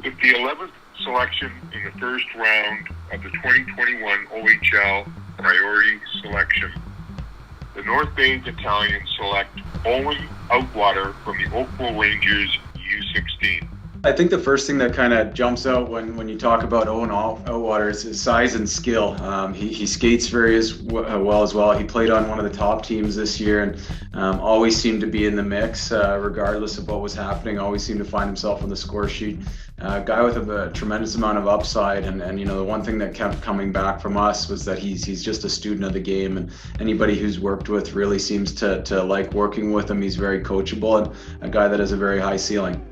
With the 11th selection in the first round of the 2021 OHL priority selection, the North Bay Battalion select Owen Outwater from the Oakville Rangers U16. I think the first thing that kind of jumps out when you talk about Owen Outwater is his size and skill. He skates very well as well. He played on one of the top teams this year and always seemed to be in the mix, regardless of what was happening. Always seemed to find himself on the score sheet. Guy with a tremendous amount of upside, and the one thing that kept coming back from us was that he's just a student of the game, and anybody who's worked with really seems to like working with him. He's very coachable and a guy that has a very high ceiling.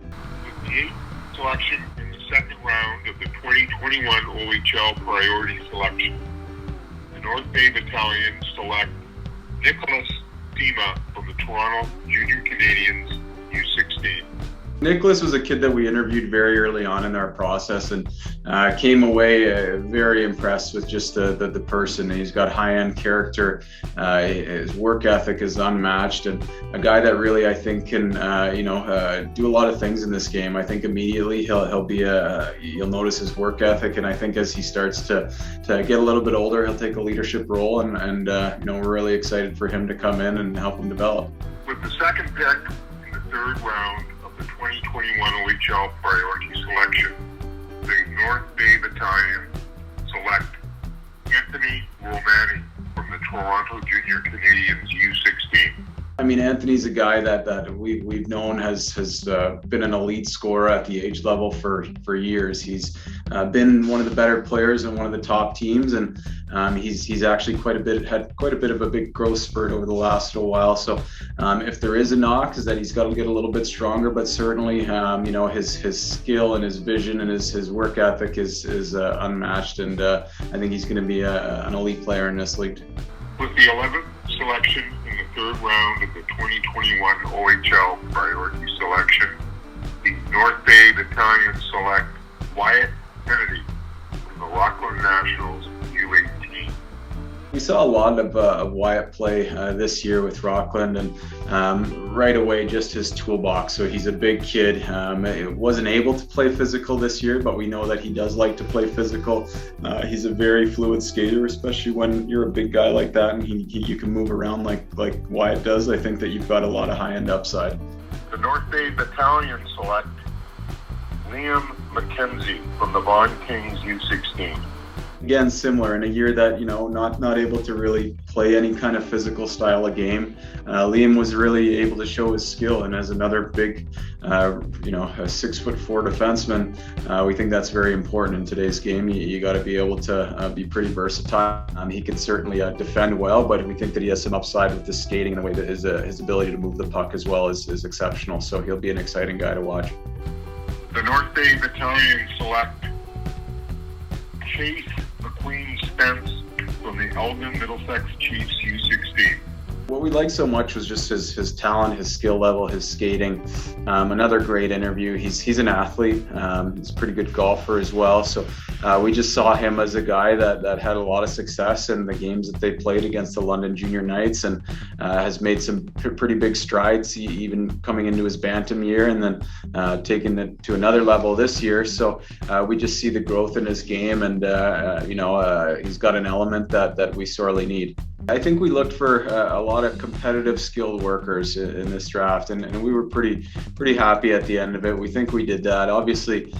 With the 8th selection in the second round of the 2021 OHL priority selection, the North Bay Battalion select Nicholas Sima from the Toronto Junior Canadians U16. Nicholas was a kid that we interviewed very early on in our process and came away very impressed with just the person. He's got high-end character. His work ethic is unmatched, and a guy that really, I think, can do a lot of things in this game. I think immediately he'll be you'll notice his work ethic, and I think as he starts to get a little bit older, he'll take a leadership role, and we're really excited for him to come in and help him develop. With the second pick in the third round of the 2021 OHL priority selection, the North Bay Battalion select Anthony Romani from the Toronto Junior Canadians U16. I mean, Anthony's a guy that we've known has been an elite scorer at the age level for years. He's been one of the better players in one of the top teams, and he's actually had quite a bit of a big growth spurt over the last little while. So if there is a knock, is that he's got to get a little bit stronger, but certainly his skill and his vision and his work ethic is unmatched, and I think he's going to be an elite player in this league. With the 11th selection in the third round of the 2021 OHL priority selection, the North Bay Battalion select Wyatt Kennedy from the Rockland Nationals U18. We saw a lot of Wyatt play this year with Rockland, and right away just his toolbox. So he's a big kid. Wasn't able to play physical this year, but we know that he does like to play physical. He's a very fluid skater, especially when you're a big guy like that and you can move around like Wyatt does. I think that you've got a lot of high-end upside. The North Bay Battalion select Liam McKenzie from the Vaughan Kings U16. Again, similar in a year that not able to really play any kind of physical style of game. Liam was really able to show his skill, and as another big, a 6'4" defenseman, we think that's very important in today's game. You got to be able to be pretty versatile. He can certainly defend well, but we think that he has some upside with the skating and the way that his ability to move the puck as well is exceptional. So he'll be an exciting guy to watch. The North Bay Battalion select Chase MacQueen-Spence from the Elgin Middlesex Chiefs U16. What we liked so much was just his talent, his skill level, his skating. Another great interview. He's an athlete. He's a pretty good golfer as well. So we just saw him as a guy that had a lot of success in the games that they played against the London Junior Knights, and has made some pretty big strides, even coming into his bantam year and then taking it to another level this year. So we just see the growth in his game, and he's got an element that we sorely need. I think we looked for a lot of competitive, skilled workers in this draft, and we were pretty happy at the end of it. We think we did that. Obviously,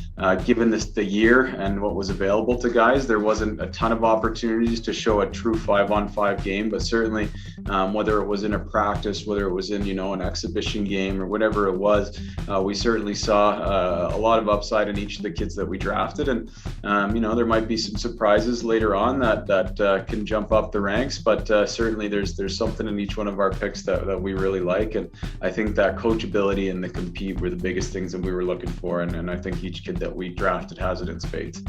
given the year and what was available to guys, there wasn't a ton of opportunities to show a true 5-on-5 game, but certainly whether it was in a practice, whether it was in an exhibition game or whatever it was, we certainly saw a lot of upside in each of the kids that we drafted, and there might be some surprises later on that can jump up the ranks, but certainly there's something in each one of our picks that we really like, and I think that coachability and the compete were the biggest things that we were looking for, and I think each kid that we drafted has it in spades.